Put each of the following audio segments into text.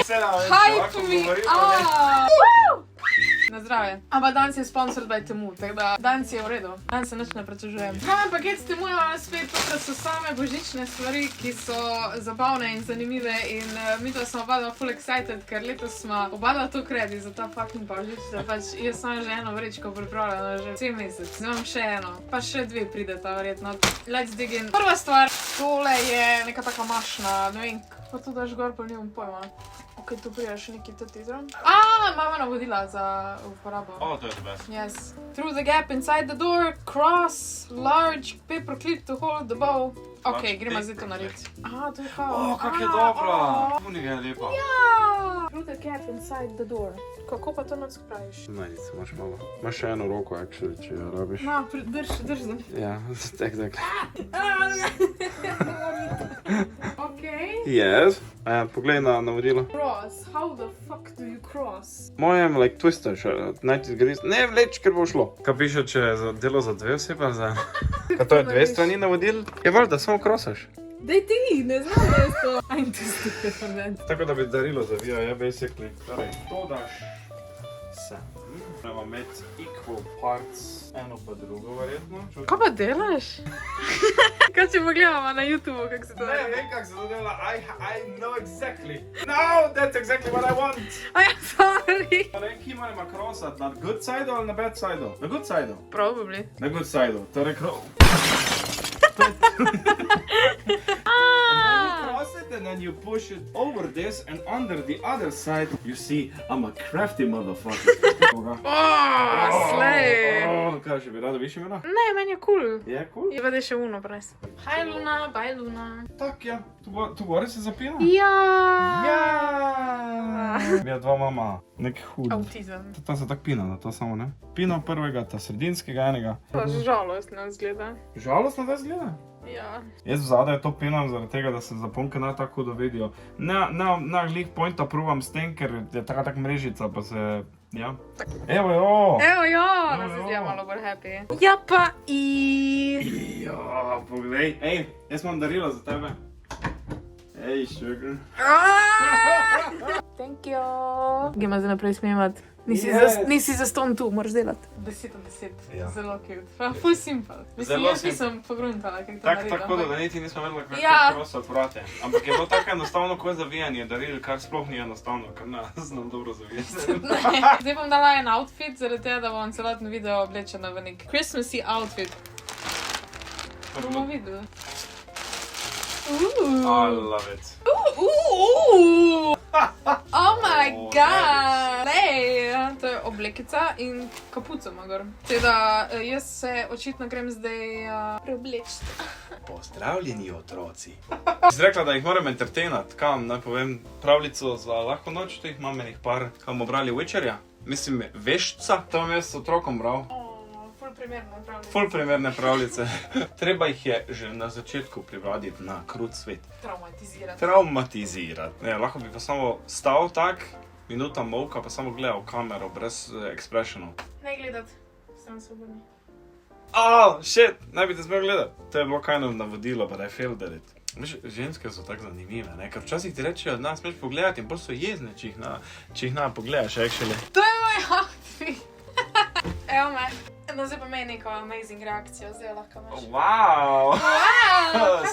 Hype me up! Na zdravje. Ampak danes je sponsor by Temu, tako da danes je v redu. Danes se nič ne prečužujem. Imam paket s Temuja spet, to so same božične stvari, ki so zabavne in zanimive in mi to smo oba full excited, ker letos smo oba to kredi za ta fucking božič, da pač jaz sem že eno vrečko pripravljena že cel mesec. Imam še eno, pa še dve prideta verjetno. Let's dig in. Prva stvar, tole je neka taka mašna, ne vem, kako to daš gor, pa nimam pojma. Ok, tu prija še neki tati zraven. Imamo navodila za uporabo. To je the best. Yes. Through the gap inside the door, cross, large paper clip to hold the bow. Ok, gremo zdaj to narediti. To je kao. Kak je dobra! Punega je lepa. Ja! Through the gap inside the door. Kako pa to noc praviš? Najdice, imaš malo. Imaš še eno roko, actually, če jo rabiš. No, drž zdaj. Ja, exactly. Ok. Yes. Poglej na navodilo. Cross, how the fuck do you cross? Mojem, like, twister še, najti zgriz. Ne vleč, ker bo šlo. Kaj piše, če je za delo za dve osebe, za... Kaj to je dve strani navodil? Je valjda, samo krosaš. Daj ti, ne znam, da je to. I'm too stupid for that. Tako da bi darilo zavijal, je basically. Torej, to daš sem. Moramo imeti equal parts, eno pa drugo, verjetno. Kaj pa delaš? Kaj če pogledamo na YouTubeu, kako se to Ne, vem kako se to dela, I know exactly. No, that's exactly what I want. Sorry. Ne vem, ki moramo krosati, na good side ali na bad side? Na good side. Probably. Na good side, torej and then you push it over this and under the other side you see I'm a crafty motherfucker. Slay. Kaj še bi rada više imela? Ne, meni je cool. Je cool? Je vede še uno pres. Hi Luna, bye Luna. Tak ja, tu gore se zapina? Ja. Ja, dva mama, nek hud. Autizem. Ta se tak pina, da to samo ne. Pino prvega, ta sredinskega enega. Pa žalostno zgleda. Žalostno da zgleda? Ja. Jaz vzadaj to pinam zaradi tega, da se zaponke ne tako da vidijo. Na glih pointa provam s tem, ker je taka tak mrežica, pa se... Ja. Evo jo! Evo jo, da se zdi malo bolj happy. Ja pa Ja, poglej. Ej, jaz imam darilo za tebe. Ej, sugar. Thank you. Gremo zdaj naprej smemat. Nisi za ston tu, moraš delati. 10 od 10. Ja. Zelo cute. Pa full simple. Mislim, Zelo jaz nisem pogruntala, kako to naredila. Tako da niti nismo vedela, kako Ja. krosati vrate. Ampak je bilo tako enostavno kot zavijanje daril, kar sploh ni enostavno, ker ne znam dobro zavijati. Zdaj bom dala en outfit, zaradi tega, da bom celotno video oblečena v nek Christmassy outfit. Bomo videli. I love it. Oh my god! Lej, to je oblekica in kapuco ima gor. Teda jaz se očitno grem zdaj preobleči. Pozdravljeni otroci. Si rekla, da jih moram entertainati, kam naj povem pravljico za lahko noč, tu jih imam enih par, kam bomo brali Witcherja. Mislim, Veščca, to vam jaz s otrokom bral. Ful primerne pravljice. Treba jih je že na začetku privaditi na krut svet. Traumatizirati. Ne, lahko bi pa samo stal tak, minuta molka, pa samo gledal kamero, brez expressionov. Ne gledat, sem svobodni. Shit, naj bi te smel gledati. To je bilo kind of navodilo, but I failed at it. Veš, ženske so tako zanimive, ne? Ker včasih ti rečejo, da smeš pogledati in bolj so jezne, če jih pogledaš, actually. To je moj outfit. Evo me. No, zdaj pa meni neko amazing reakcijo, zdaj lahko imaš. Wow!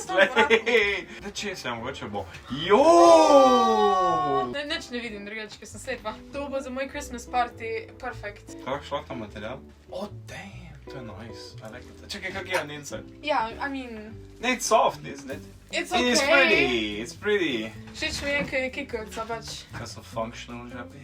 Slej! Da če se mogoče bo. Joooo! Nič ne vidim drugače, ker sem slepa. To bo za moj Christmas party perfect. Kako šla ta material? Damn! To je nice. I like it. Čekaj, kak je on inside? Ja, I mean... It's soft, isn't it? It's okay. It's pretty, it's pretty. Všeč mi je, kaj je kikavca pač. Kaj so functional žabi?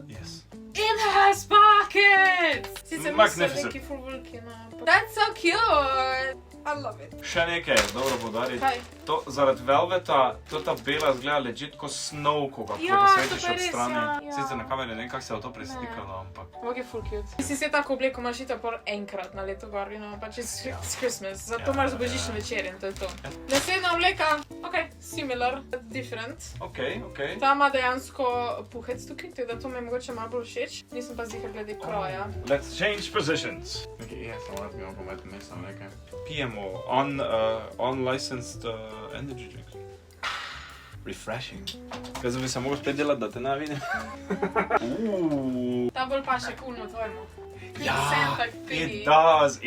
Yes. It has pockets! Sicer mislim, Magnificent. neki full veliki, no. That's so cute! I love it. Še nekaj, dobro podariti. Kaj? To zaradi velveta, to ta bela zgleda legit kot snov, ko ga Ja, posvetiš to pa od res, strani. ja. Sicer na kameri ne vem, kako se je to preslikalo, ampak... Ampak je full cute. Si se tako obleko imaš itak enkrat na leto gor, you know, pač it's Christmas, zato imaš božični večer in to je to. Naslednja obleka, ok, similar, different. Ok. Ta ima dejansko puhec tukaj, tako da to mi je mogoče malo bolj všeč. Nisem pa zihar glede kroja. Let's change positions. Ok, samo da bi pometil mesto nekaj. Pijemo unlicensed energy drinks. Refreshing. Kaj zdaj bi se mogel spet delati, da te ne vidim? Ta bolj pa še kulno tvojemu. Ja, tak it does,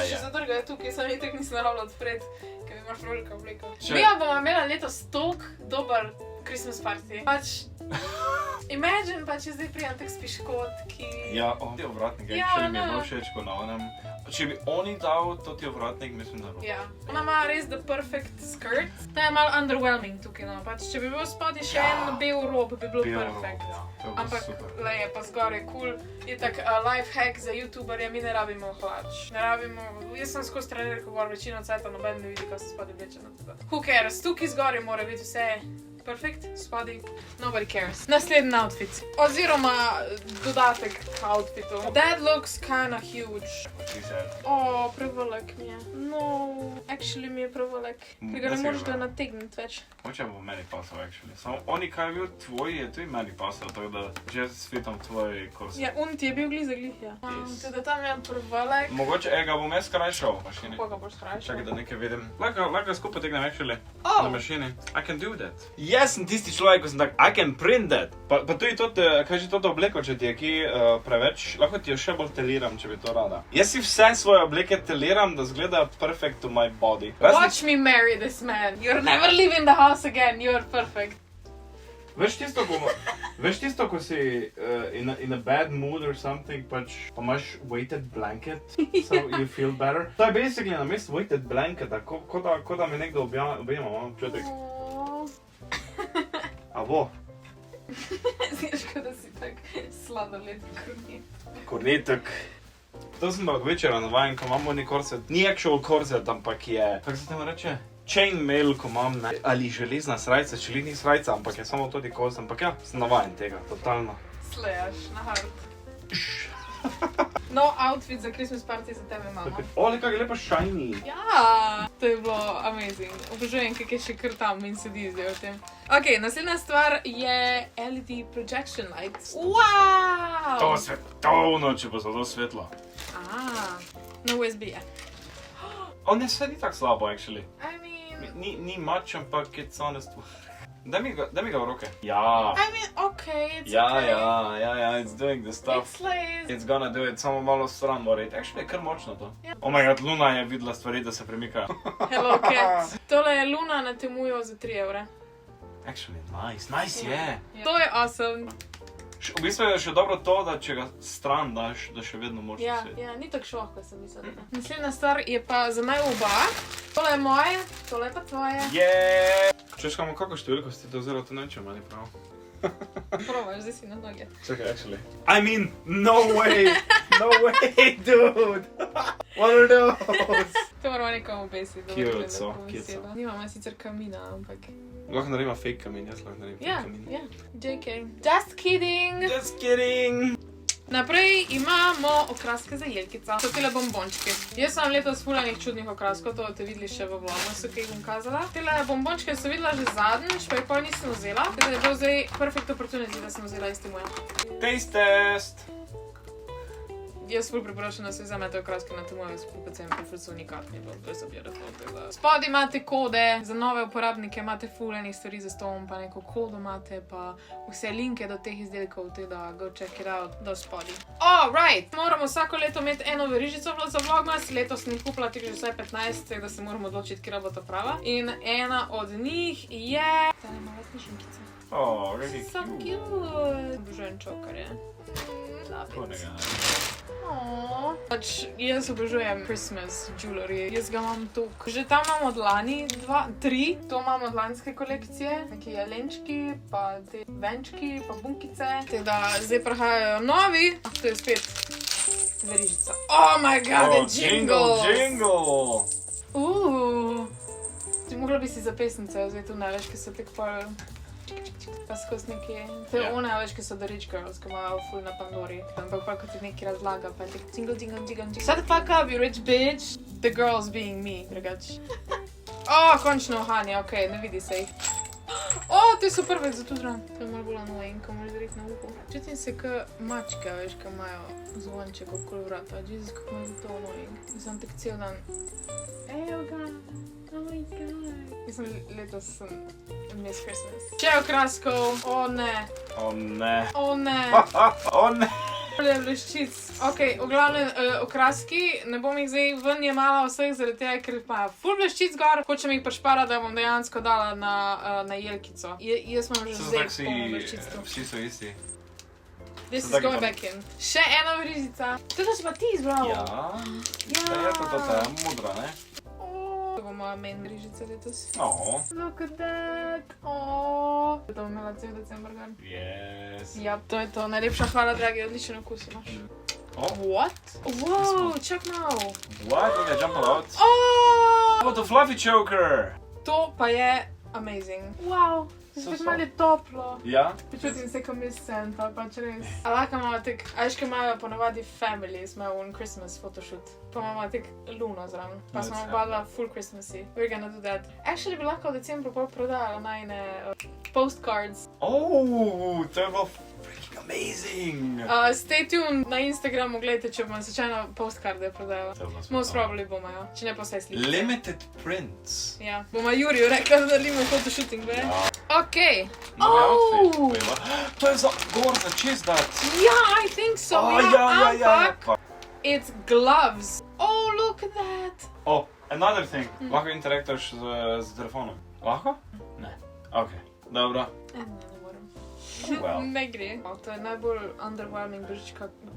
še zadrga je tukaj, sam itek nisem naravila odpred, ker mi imaš rolika obleko. Če- Mi bomo imela letos toliko dober Christmas party. Pač, imagine pa, če zdaj prijam tak s piškotki. Ja, ti ovratnik, Ja, actually mi je no. bilo všeč po na onem. Če bi oni dal to ti ovratnik, mislim, da bo. Ja, ona ima res the perfect skirt. Ta je malo underwhelming tukaj, no. Pač, če bi bil spodaj še en bel rob, bi bilo perfect. Ja, to je bilo Ampak, super. le je pa zgor je cool. Je tak life hack za youtuberje, mi ne rabimo hlač. Ne rabimo, jaz sem skozi trenerko gor večino cajta, noben ne vidi, ko se spodaj vleče na tega. Who cares, tukaj zgor je mora biti vse perfect, spodaj, nobody cares. Naslednji outfit, oziroma dodatek k outfitu. That looks kinda huge. Ti se. O, prevelik mi je. No, actually mi je prevelik. Ker ga Da ne si moreš ga- ga nategniti več. Moče bo meni pasal, actually. Samo oni, kaj je bil tvoj, je tudi meni pasal, tako da že svitam tvoj kurs. Ja, ti je bil gliza glih, ja. Yes. Teda tam je prevelik. Mogoče, ga bom jaz skrajšal v mašini. Koga boš skrajšal? Čakaj, da nekaj vidim. Lahko skupaj tegnem, actually. Oh. Na mašini. I can do that. Jaz sem tisti človek, ko sem tak, I can print that. Pa tudi to, kaj že to obleko, če ti je ki preveč, lahko ti jo še bolj teliram, če bi to rada. Jaz si vse svoje obleke teliram, da zgleda perfect to my body. Watch me marry this man. You're never leaving the house again. You're perfect. Veš tisto, ko si in a bad mood or something, pač pa imaš weighted blanket, so you feel better. To je basically na mesto weighted blanketa, ko da mi nekdo objema, imam občutek. A bo? Znaš, kot da si tak sladoled kornet. Kornetek. To sem pa od večera navajen, ko imamo neki korset. Ni actual korset, ampak je, kako se temu reče? Chainmail, ko imam, ne? Ali železna srajca, čelinnih srajca, ampak je samo tudi kost, ampak ja, sem navajen tega, totalno. Slash, na hard. No, outfit za Christmas party za tebe imamo. Ole, kak je lepo shiny. Ja, to je bilo amazing. Obožujem, kak je še kar tam in sedi zdaj o tem. Ok, naslednja stvar je LED projection lights. Wow! To svetovno, če bo zelo svetlo. Na USB je. On ne sedi tako slabo, actually. I mean, Ni much, ampak it's honest. Daj mi ga v roke. Ja. okay, it's Ja, okay. ja, it's doing the stuff. It slays. It's gonna do it, samo malo stran mora iti. Actually je kar močno to. Ja. Oh my god, Luna je videla stvari, da se premikajo. Hello, cat. Tole je Luna na temujo za 3 evre. Actually, nice je. To je awesome. V bistvu je še dobro to, da če ga stran daš, da še vedno moraš Ja, svetiti. ja, ni tako šoh, kot sem mislila. Naslednja stvar je pa za naj oba. Tole je moje, tole je pa tvoje. Yeah! Češ kamo, kako številko si to vzela, to nečem, ali prav? Provaš, zdaj si na noge. Čakaj, actually. I mean, no way! No way, dude! What are those? To moramo nekomu obesiti. da bo Cute izgledalo so, tako cute so. veselo. Nimamo sicer kamina, ampak... Lahko naredimo fake kamin, jaz lahko naredim Ja, fake kamin. ja. JK. Just kidding! Just kidding! Naprej imamo okraske za jelkica. So tele bombončki. Jaz sem letos fulanih čudnih okraskov, to boste videli še v vlogu, ki jih bom kazala. Tele bombončke so videla že zadnjič, pa jih pol nisem vzela. Tako da je bilo zdaj perfect opportunity, da sem vzela isti moj. Taste test! Jaz ful priporočam, da se vzamete okraske na temoje, skupaj sem profesor nikak ni bilo, to so beautiful. Spodaj imate kode, za nove uporabnike imate ful enih stvari za ston, pa neko kodo imate, pa vse linke do teh izdelkov, tako da go check it out do spodaj. Alright, moramo vsako leto imeti eno verižico za vlogmas, letos sem jih kupila teh že vsaj 15, tako da se moramo odločiti, kera bo to prava. In ena od njih je... Tale mala knjižnikica. Oh, really So cute. cute. Obožujem čokarje. Love it. Pač jaz obožujem Christmas jewelry, jaz ga imam tuk. Že tam imam od lani 3, to imam od lanske kolekcije, neki jelenčki, pa te venčki, pa bunkice. Teda zdaj prihajajo novi, to je spet verižica. Oh my god, Oh, the jingles! jingle! Mogla bi si za pesnice vzeti tu največ, ki so tako pol... Pa skozi neki... To je Ja. one več, ki so the rich girls, ki imajo ful na Pandori. Ampak pa, ko ti neki razlaga, pa je tako jingle, jingle, jingle, jingle. Shut the fuck up, you rich bitch! The girls being me, drugač. Končno ohanje, okej, ne vidi se jih. Te so prve za tu zran. To je malo bolj annoying, ko moraš zariti na uho. Čutim se k mačke, veš, ki imajo zvonček okoli vrata. Jesus, kako mi je to annoying. Sem tak cel dan... Ejo ga! Oh my god. Mislim, letos sem Miss Christmas. Še okraskov, o ne. O ne. O ne. O ne. Bleščic. Ok, v glavnem okraski, ne bom jih zdaj ven jemala vseh, zaradi tega, ker pa ful bleščic gor, hočem jih pašpara, da bom dejansko dala na jelkico. Jaz imam že zdaj polno bleščic tu. Vsi so isti. This is going back in. Še ena verižica. To si pa ti izbral. Ja. Da je to ta modra, ne? To bo moja main verižica letos. Look at that. To bom imela cel december gor. Yes. Ja, to je to. Najlepša hvala, dragi, odličen okus imaš. What? Wow, check now. What? Okay, jump out. Oh! The fluffy choker. To pa je amazing. Wow, spet malo je toplo. Ja? Počutim se kot Miss Santa, pač res. A lahko imamo tek, a veš, kaj imajo ponavadi families, imajo un Christmas photoshoot. Pa imamo tek luno zraven. Pa smo obadva full Christmassy. We're gonna do that. Actually bi lahko v decembru pol prodajala najne postcards. Oh, to je bilo freaking amazing. Stay tuned na Instagramu, gledajte, če bom slučajno postcarde prodajala. Most probably bomo, ja. Če ne pa vse slike. Limited prints. Ja. Boma Juriju rekla, da naredimo photoshooting, be? Ok. To je za gor za čez dat. Ja, I think so. Ampak it's gloves. Oh, look at that. Oh, another thing. Lahko interaktiraš z telefonom. Lahko? Ne. Ok, dobro. Ne moram. Well. Ne gre. To je najbolj underwhelming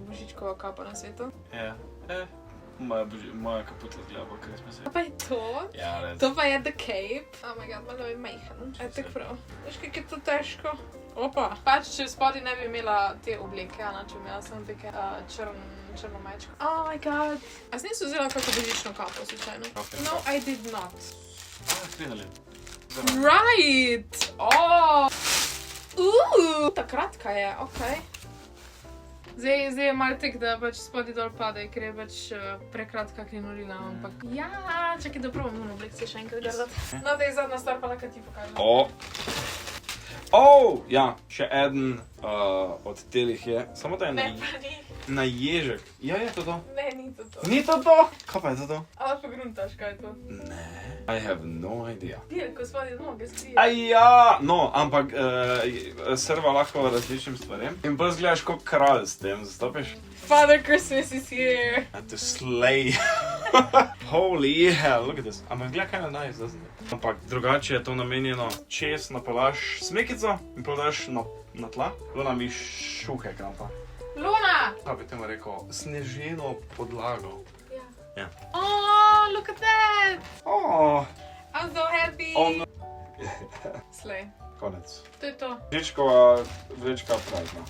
božičkova kapa na svetu. Ja. Moja kaputa zgleda bo Christmas. To pa je to. Ja, res. To pa je the cape. Oh my god, malo je majhen. Tako prav. Veš, kako je to težko? Opa. Pač, če spodaj ne bi imela te obleke, če bi imela samo take črno majčko. Oh my god. A si nisem vzela kako božično kapo, slučajno? No, I did not. Krenali. Right! Ta kratka je, okej. Zdaj je malo tek, da pač spodaj dol pade, ker je pač prekratka krinolina, ampak... Ja, čakaj, da probam ono oblekcijo še enkrat gledati. No, da je zadnja stvar pa lahko ti pokažem. Ja, še eden od telih je, samo da je Ne, pa ni. na ježek. Ja, je to to? Ne, ni to to. Ni to to? Kaj pa je to? A lahko gruntaš, kaj je to? Ne. I have no idea. Dirko spodaj noge skrije. Ja, no, ampak serva lahko različnim stvarem. In pa zgledaš kot kralj s tem, zastopiš? Father Christmas is here. At the sleigh. Holy hell, look at this. Ampak gleda kinda nice, doesn't it? Ampak drugače je to namenjeno, čez napolaš smekico in podaš na tla. Luna mi šuhe kampa. Luna! Kaj bi temu rekel? Sneženo podlago. Ja. Oh, look at that! Oh, I'm so happy! oh no. Slej. Konec. To je to. Vrečkova vrečka prazna.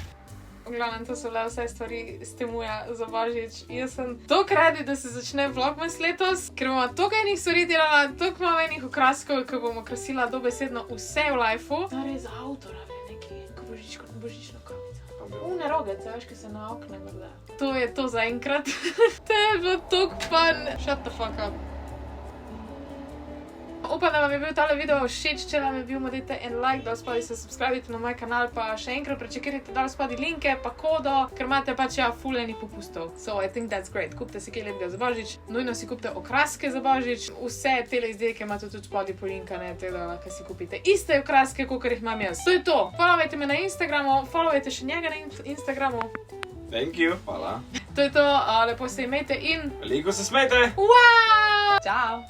V glavnem, to so bile vse stvari s Timuja za Božič. Jaz sem toliko radi, da se začne vlogmas letos, ker bomo toliko enih stvari delala, toliko imamo enih okraskov, ki bomo krasila dobesedno vse v lifeu. Stari za avtora, neki božično kapico. Une rogece, veš, ki se na okne vrda. To je to za enkrat. To je bilo toliko fun. Shut the fuck up. Upam, da vam je bil tale video všeč, če vam je bil, dajte en like, dol spodaj se subscribite na moj kanal, pa še enkrat prečekirajte dol spodaj linke, pa kodo, ker imate pač full enih popustov. So, I think that's great. Kupite si kaj lepega za Božič, nujno si kupite okraske za Božič, vse tele izdelke imate tudi spodaj polinkane, tako da lahko si kupite iste okraske, kakor jih imam jaz. To je to. Followajte me na Instagramu, followajte še njega na Instagramu. Thank you, hvala. To je to, lepo se imejte in... Veliko se smejte! Wow! Ciao!